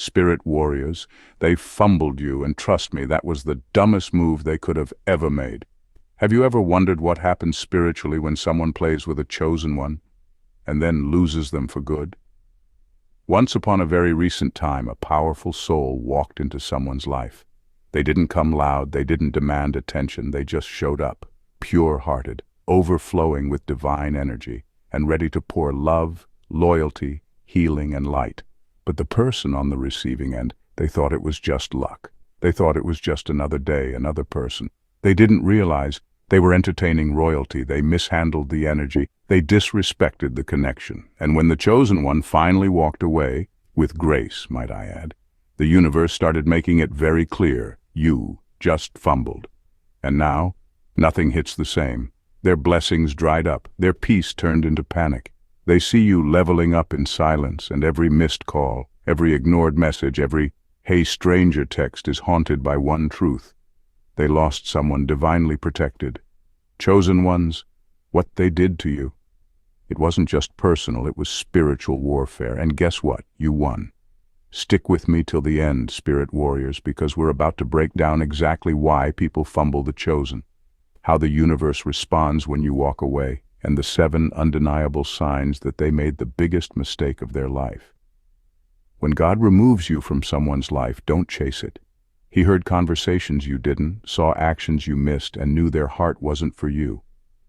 spirit warriors. They fumbled you, and trust me, that was the dumbest move they could have ever made. Have you ever wondered what happens spiritually when someone plays with a chosen one, and then loses them for good? Once upon a very recent time, a powerful soul walked into someone's life. They didn't come loud, they didn't demand attention, they just showed up, pure-hearted, overflowing with divine energy, and ready to pour love, loyalty, healing, and light. But the person on the receiving end, they thought it was just luck. They thought it was just another day, another person. They didn't realize they were entertaining royalty. They mishandled the energy. They disrespected the connection. And when the chosen one finally walked away, with grace, might I add, the universe started making it very clear, you just fumbled. And now, nothing hits the same. Their blessings dried up. Their peace turned into panic. They see you leveling up in silence, and every missed call, every ignored message, every "Hey stranger" text is haunted by one truth. They lost someone divinely protected. Chosen ones, what they did to you. It wasn't just personal, it was spiritual warfare. And guess what? You won. Stick with me till the end, spirit warriors, because we're about to break down exactly why people fumble the chosen, how the universe responds when you walk away, and the 7 undeniable signs that they made the biggest mistake of their life. When God removes you from someone's life, don't chase it. He heard conversations you didn't, saw actions you missed, and knew their heart wasn't for you.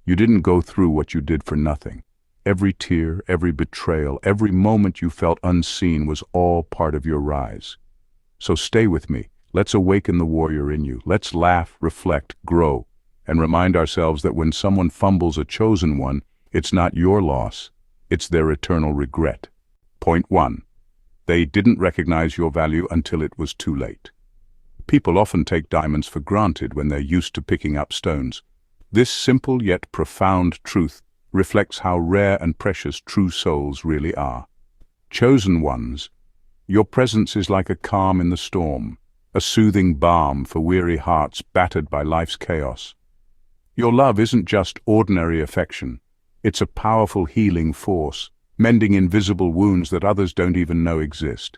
You didn't go through what you did for nothing. Every tear, every betrayal, every moment you felt unseen was all part of your rise. So stay with me. Let's awaken the warrior in you. Let's laugh, reflect, grow, and remind ourselves that when someone fumbles a chosen one, it's not your loss, it's their eternal regret. Point 1. They didn't recognize your value until it was too late. People often take diamonds for granted when they're used to picking up stones. This simple yet profound truth reflects how rare and precious true souls really are. Chosen ones, your presence is like a calm in the storm, a soothing balm for weary hearts battered by life's chaos. Your love isn't just ordinary affection. It's a powerful healing force, mending invisible wounds that others don't even know exist.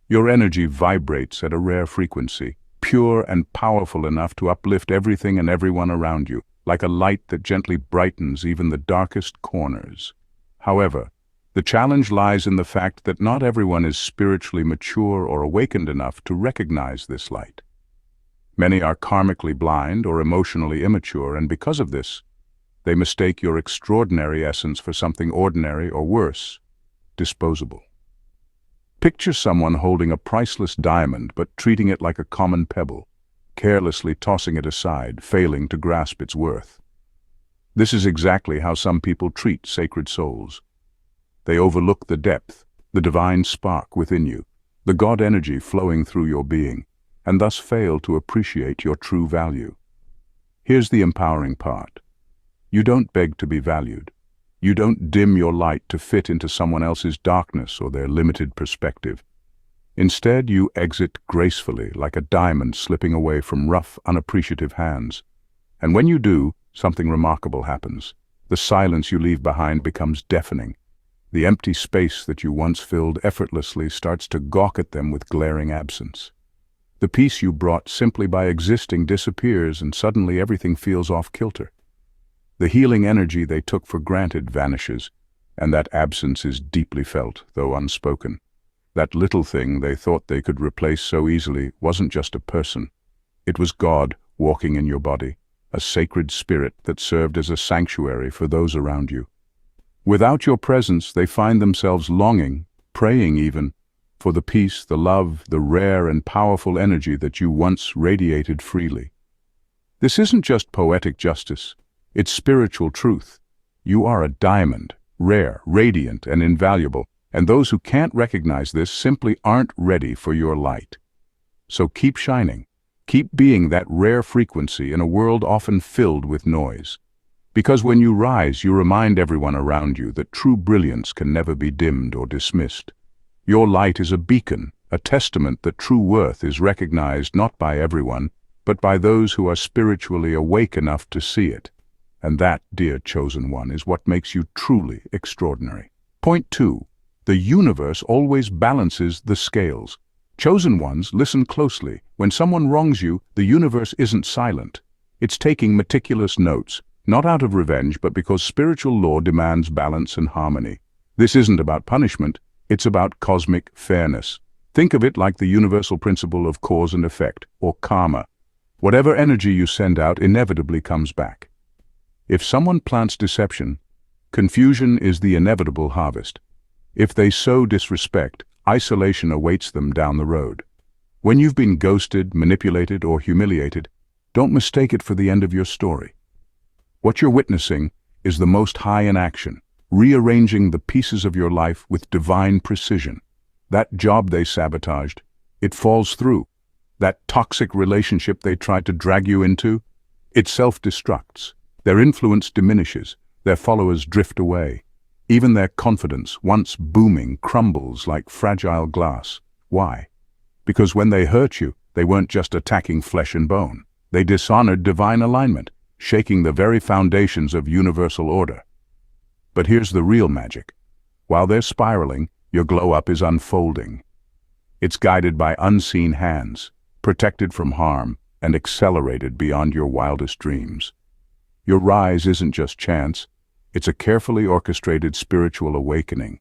Your energy vibrates at a rare frequency, pure and powerful enough to uplift everything and everyone around you, like a light that gently brightens even the darkest corners. However, the challenge lies in the fact that not everyone is spiritually mature or awakened enough to recognize this light. Many are karmically blind or emotionally immature, and because of this, they mistake your extraordinary essence for something ordinary or worse, disposable. Picture someone holding a priceless diamond but treating it like a common pebble, carelessly tossing it aside, failing to grasp its worth. This is exactly how some people treat sacred souls. They overlook the depth, the divine spark within you, the God energy flowing through your being, and thus fail to appreciate your true value. Here's the empowering part. You don't beg to be valued. You don't dim your light to fit into someone else's darkness or their limited perspective. Instead, you exit gracefully, like a diamond slipping away from rough, unappreciative hands. And when you do, something remarkable happens. The silence you leave behind becomes deafening. The empty space that you once filled effortlessly starts to gawk at them with glaring absence. The peace you brought simply by existing disappears, and suddenly everything feels off-kilter. The healing energy they took for granted vanishes, and that absence is deeply felt, though unspoken. That little thing they thought they could replace so easily wasn't just a person. It was God walking in your body, a sacred spirit that served as a sanctuary for those around you. Without your presence, they find themselves longing, praying even, for the peace, the love, the rare and powerful energy that you once radiated freely. This isn't just poetic justice. It's spiritual truth. You are a diamond, rare, radiant, and invaluable, and those who can't recognize this simply aren't ready for your light. So keep shining. Keep being that rare frequency in a world often filled with noise. Because when you rise, you remind everyone around you that true brilliance can never be dimmed or dismissed. Your light is a beacon, a testament that true worth is recognized not by everyone, but by those who are spiritually awake enough to see it. And that, dear chosen one, is what makes you truly extraordinary. Point 2. The universe always balances the scales. Chosen ones, listen closely. When someone wrongs you, the universe isn't silent. It's taking meticulous notes, not out of revenge, but because spiritual law demands balance and harmony. This isn't about punishment, it's about cosmic fairness. Think of it like the universal principle of cause and effect, or karma. Whatever energy you send out inevitably comes back. If someone plants deception, confusion is the inevitable harvest. If they sow disrespect, isolation awaits them down the road. When you've been ghosted, manipulated, or humiliated, don't mistake it for the end of your story. What you're witnessing is the Most High in action, rearranging the pieces of your life with divine precision. That job they sabotaged, it falls through. That toxic relationship they tried to drag you into, it self-destructs. Their influence diminishes, their followers drift away. Even their confidence, once booming, crumbles like fragile glass. Why? Because when they hurt you, they weren't just attacking flesh and bone. They dishonored divine alignment, shaking the very foundations of universal order. But here's the real magic. While they're spiraling, your glow-up is unfolding. It's guided by unseen hands, protected from harm, and accelerated beyond your wildest dreams. Your rise isn't just chance, it's a carefully orchestrated spiritual awakening.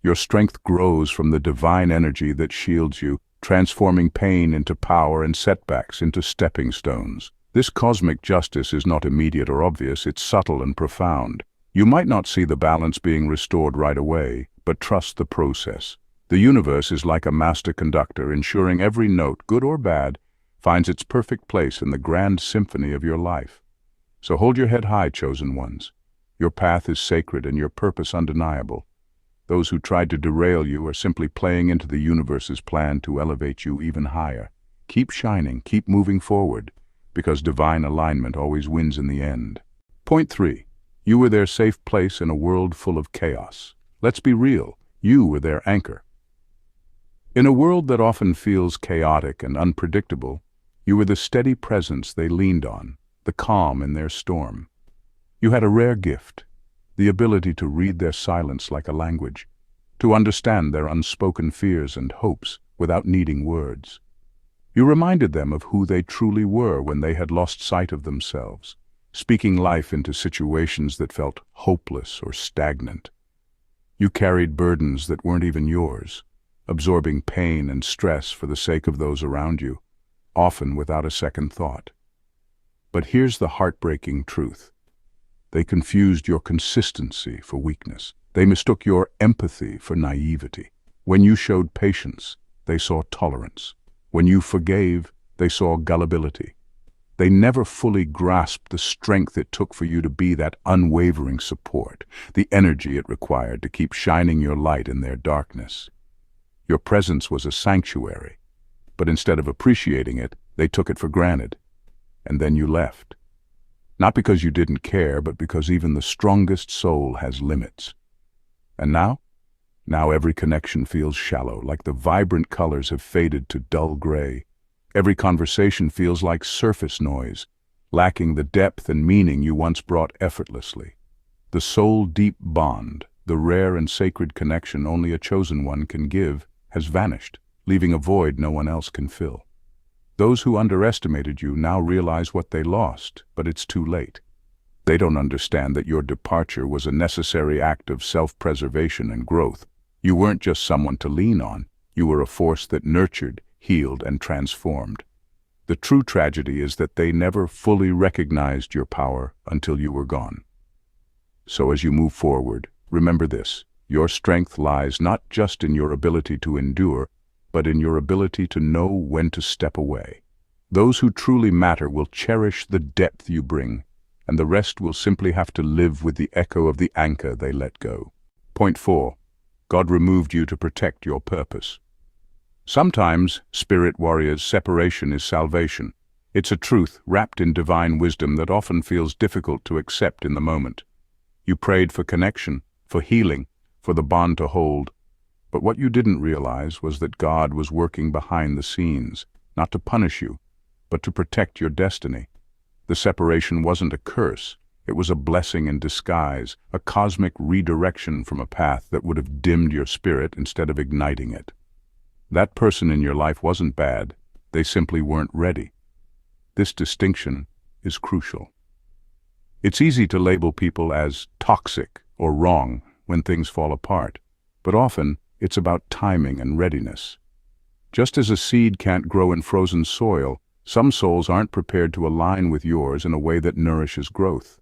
Your strength grows from the divine energy that shields you, transforming pain into power and setbacks into stepping stones. This cosmic justice is not immediate or obvious, it's subtle and profound. You might not see the balance being restored right away, but trust the process. The universe is like a master conductor, ensuring every note, good or bad, finds its perfect place in the grand symphony of your life. So hold your head high, chosen ones. Your path is sacred and your purpose undeniable. Those who tried to derail you are simply playing into the universe's plan to elevate you even higher. Keep shining, keep moving forward, because divine alignment always wins in the end. Point 3. You were their safe place in a world full of chaos. Let's be real, you were their anchor. In a world that often feels chaotic and unpredictable, you were the steady presence they leaned on, the calm in their storm. You had a rare gift, the ability to read their silence like a language, to understand their unspoken fears and hopes without needing words. You reminded them of who they truly were when they had lost sight of themselves, speaking life into situations that felt hopeless or stagnant. You carried burdens that weren't even yours, absorbing pain and stress for the sake of those around you, often without a second thought. But here's the heartbreaking truth. They confused your consistency for weakness. They mistook your empathy for naivety. When you showed patience, they saw tolerance. When you forgave, they saw gullibility. They never fully grasped the strength it took for you to be that unwavering support, the energy it required to keep shining your light in their darkness. Your presence was a sanctuary, but instead of appreciating it, they took it for granted. And then you left. Not because you didn't care, but because even the strongest soul has limits. And now? Now every connection feels shallow, like the vibrant colors have faded to dull gray. Every conversation feels like surface noise, lacking the depth and meaning you once brought effortlessly. The soul-deep bond, the rare and sacred connection only a chosen one can give, has vanished, leaving a void no one else can fill. Those who underestimated you now realize what they lost, but it's too late. They don't understand that your departure was a necessary act of self-preservation and growth. You weren't just someone to lean on, you were a force that nurtured, healed, and transformed. The true tragedy is that they never fully recognized your power until you were gone. So as you move forward, remember this: your strength lies not just in your ability to endure, but in your ability to know when to step away. Those who truly matter will cherish the depth you bring, and the rest will simply have to live with the echo of the anchor they let go. Point 4. God removed you to protect your purpose. Sometimes, spirit warriors, separation is salvation. It's a truth wrapped in divine wisdom that often feels difficult to accept in the moment. You prayed for connection, for healing, for the bond to hold. But what you didn't realize was that God was working behind the scenes, not to punish you, but to protect your destiny. The separation wasn't a curse, it was a blessing in disguise, a cosmic redirection from a path that would have dimmed your spirit instead of igniting it. That person in your life wasn't bad, they simply weren't ready. This distinction is crucial. It's easy to label people as toxic or wrong when things fall apart, but often it's about timing and readiness. Just as a seed can't grow in frozen soil, some souls aren't prepared to align with yours in a way that nourishes growth.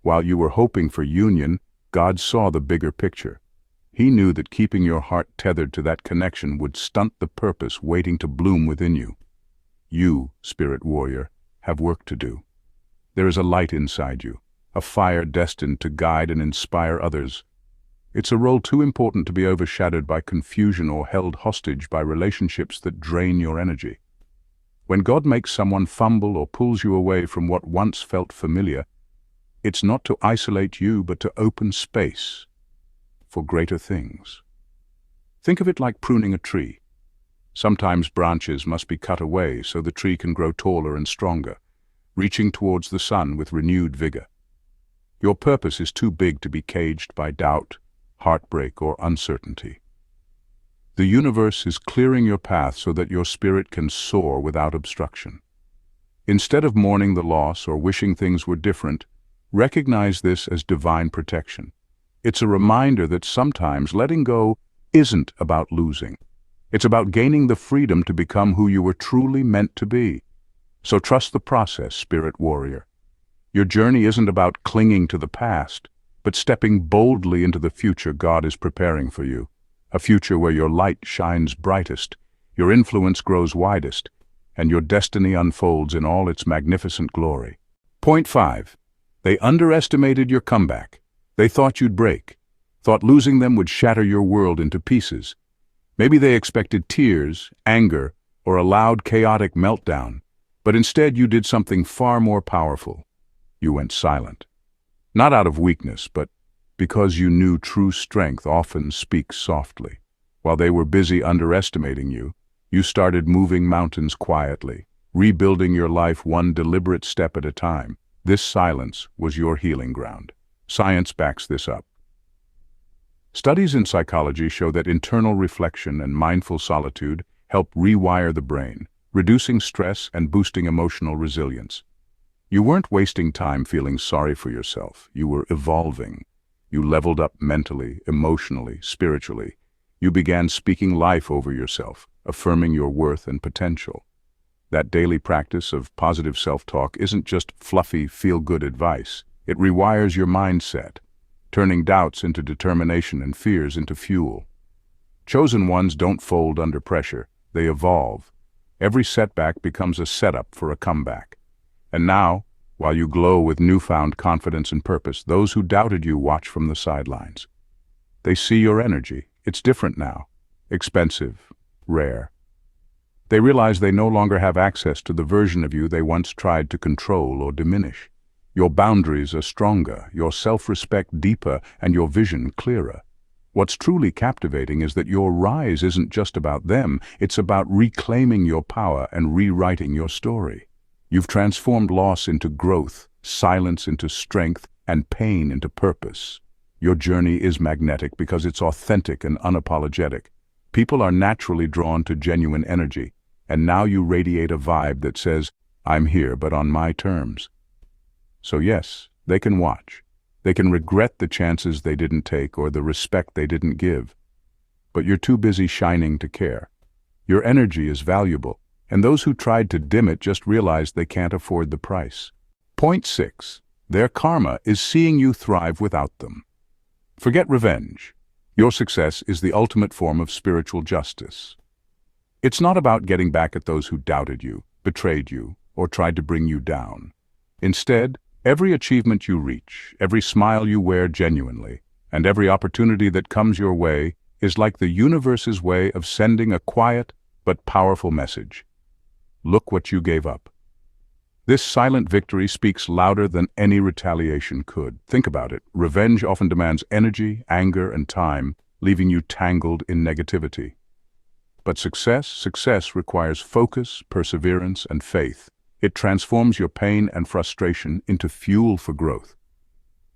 While you were hoping for union, God saw the bigger picture. He knew that keeping your heart tethered to that connection would stunt the purpose waiting to bloom within you. You, spirit warrior, have work to do. There is a light inside you, a fire destined to guide and inspire others. It's a role too important to be overshadowed by confusion or held hostage by relationships that drain your energy. When God makes someone fumble or pulls you away from what once felt familiar, it's not to isolate you but to open space for greater things. Think of it like pruning a tree. Sometimes branches must be cut away so the tree can grow taller and stronger, reaching towards the sun with renewed vigor. Your purpose is too big to be caged by doubt, heartbreak, or uncertainty. The universe is clearing your path so that your spirit can soar without obstruction. Instead of mourning the loss or wishing things were different, recognize this as divine protection. It's a reminder that sometimes letting go isn't about losing. It's about gaining the freedom to become who you were truly meant to be. So trust the process, spirit warrior. Your journey isn't about clinging to the past, but stepping boldly into the future God is preparing for you. A future where your light shines brightest, your influence grows widest, and your destiny unfolds in all its magnificent glory. Point 5. They underestimated your comeback. They thought you'd break, thought losing them would shatter your world into pieces. Maybe they expected tears, anger, or a loud, chaotic meltdown, but instead you did something far more powerful. You went silent. Not out of weakness, but because you knew true strength often speaks softly. While they were busy underestimating you, you started moving mountains quietly, rebuilding your life one deliberate step at a time. This silence was your healing ground. Science backs this up. Studies in psychology show that internal reflection and mindful solitude help rewire the brain, reducing stress and boosting emotional resilience. You weren't wasting time feeling sorry for yourself. You were evolving. You leveled up mentally, emotionally, spiritually. You began speaking life over yourself, affirming your worth and potential. That daily practice of positive self-talk isn't just fluffy, feel-good advice. It rewires your mindset, turning doubts into determination and fears into fuel. Chosen ones don't fold under pressure. They evolve. Every setback becomes a setup for a comeback. And now, while you glow with newfound confidence and purpose, those who doubted you watch from the sidelines. They see your energy. It's different now. Expensive. Rare. They realize they no longer have access to the version of you they once tried to control or diminish. Your boundaries are stronger, your self-respect deeper, and your vision clearer. What's truly captivating is that your rise isn't just about them, it's about reclaiming your power and rewriting your story. You've transformed loss into growth, silence into strength, and pain into purpose. Your journey is magnetic because it's authentic and unapologetic. People are naturally drawn to genuine energy, and now you radiate a vibe that says, "I'm here, but on my terms." So yes, they can watch. They can regret the chances they didn't take or the respect they didn't give. But you're too busy shining to care. Your energy is valuable, and those who tried to dim it just realized they can't afford the price. Point 6. Their karma is seeing you thrive without them. Forget revenge. Your success is the ultimate form of spiritual justice. It's not about getting back at those who doubted you, betrayed you, or tried to bring you down. Instead, every achievement you reach, every smile you wear genuinely, and every opportunity that comes your way is like the universe's way of sending a quiet but powerful message. Look what you gave up. This silent victory speaks louder than any retaliation could. Think about it. Revenge often demands energy, anger, and time, leaving you tangled in negativity. But success requires focus, perseverance, and faith. It transforms your pain and frustration into fuel for growth.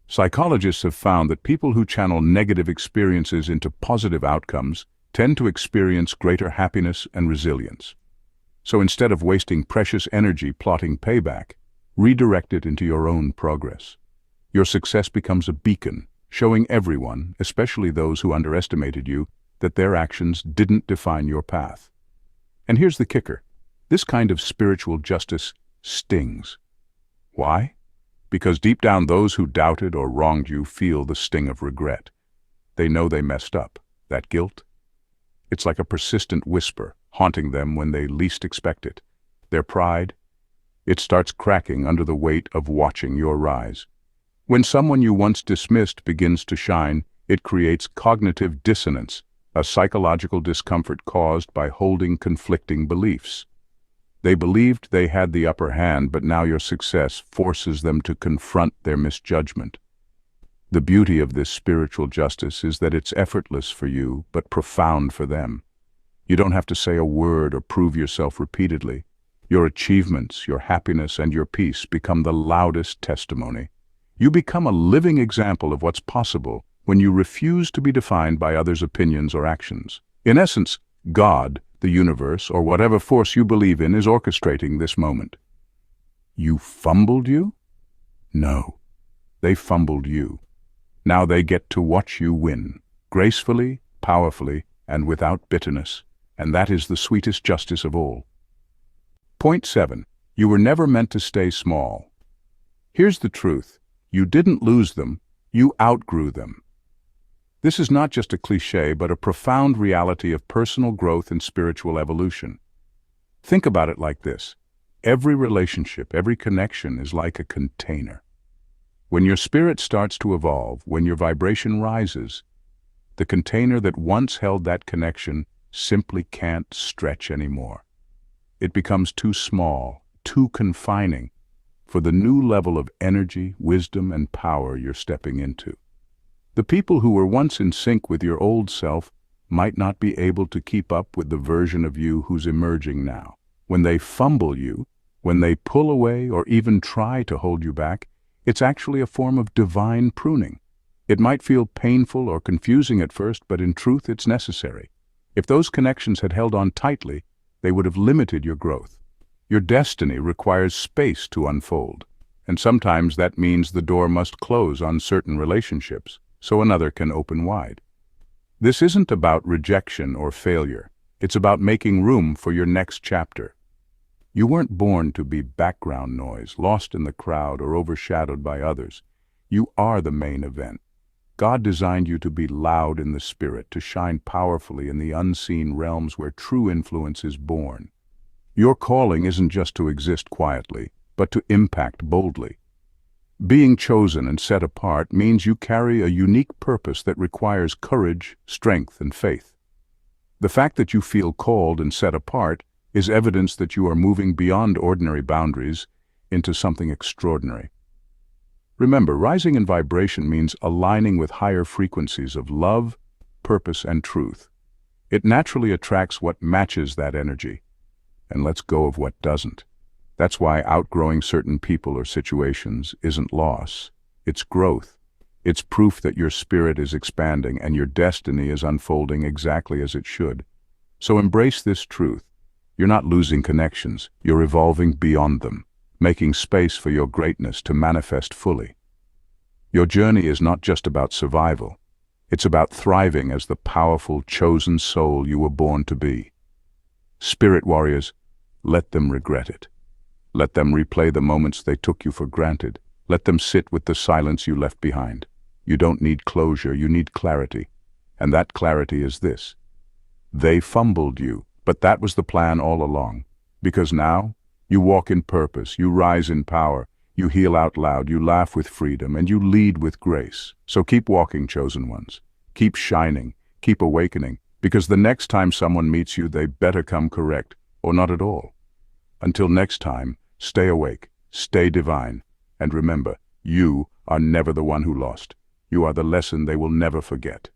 Psychologists have found that people who channel negative experiences into positive outcomes tend to experience greater happiness and resilience. So instead of wasting precious energy plotting payback, redirect it into your own progress. Your success becomes a beacon, showing everyone, especially those who underestimated you, that their actions didn't define your path. And here's the kicker. This kind of spiritual justice stings. Why? Because deep down those who doubted or wronged you feel the sting of regret. They know they messed up. That guilt? It's like a persistent whisper, haunting them when they least expect it. Their pride? It starts cracking under the weight of watching your rise. When someone you once dismissed begins to shine, it creates cognitive dissonance, a psychological discomfort caused by holding conflicting beliefs. They believed they had the upper hand, but now your success forces them to confront their misjudgment. The beauty of this spiritual justice is that it's effortless for you, but profound for them. You don't have to say a word or prove yourself repeatedly. Your achievements, your happiness, and your peace become the loudest testimony. You become a living example of what's possible when you refuse to be defined by others' opinions or actions. In essence, God, the universe, or whatever force you believe in is orchestrating this moment. You fumbled you? No, they fumbled you. Now they get to watch you win, gracefully, powerfully, and without bitterness. And that is the sweetest justice of all. Point 7. You were never meant to stay small. Here's the truth. You didn't lose them, you outgrew them. This is not just a cliché, but a profound reality of personal growth and spiritual evolution. Think about it like this. Every relationship, every connection is like a container. When your spirit starts to evolve, when your vibration rises, the container that once held that connection simply can't stretch anymore. It becomes too small, too confining for the new level of energy, wisdom, and power you're stepping into. The people who were once in sync with your old self might not be able to keep up with the version of you who's emerging now. When they fumble you, when they pull away or even try to hold you back, it's actually a form of divine pruning. It might feel painful or confusing at first, but in truth it's necessary. If those connections had held on tightly, they would have limited your growth. Your destiny requires space to unfold, and sometimes that means the door must close on certain relationships, so another can open wide. This isn't about rejection or failure. It's about making room for your next chapter. You weren't born to be background noise, lost in the crowd or overshadowed by others. You are the main event. God designed you to be loud in the spirit, to shine powerfully in the unseen realms where true influence is born. Your calling isn't just to exist quietly, but to impact boldly. Being chosen and set apart means you carry a unique purpose that requires courage, strength, and faith. The fact that you feel called and set apart is evidence that you are moving beyond ordinary boundaries into something extraordinary. Remember, rising in vibration means aligning with higher frequencies of love, purpose, and truth. It naturally attracts what matches that energy, and lets go of what doesn't. That's why outgrowing certain people or situations isn't loss, it's growth. It's proof that your spirit is expanding and your destiny is unfolding exactly as it should. So embrace this truth. You're not losing connections, you're evolving beyond them, making space for your greatness to manifest fully. Your journey is not just about survival, it's about thriving as the powerful, chosen soul you were born to be. Spirit warriors, let them regret it. Let them replay the moments they took you for granted. Let them sit with the silence you left behind. You don't need closure, you need clarity. And that clarity is this. They fumbled you, but that was the plan all along. Because now, you walk in purpose, you rise in power, you heal out loud, you laugh with freedom, and you lead with grace. So keep walking, chosen ones. Keep shining, keep awakening, because the next time someone meets you, they better come correct, or not at all. Until next time, stay awake, stay divine, and remember, you are never the one who lost. You are the lesson they will never forget.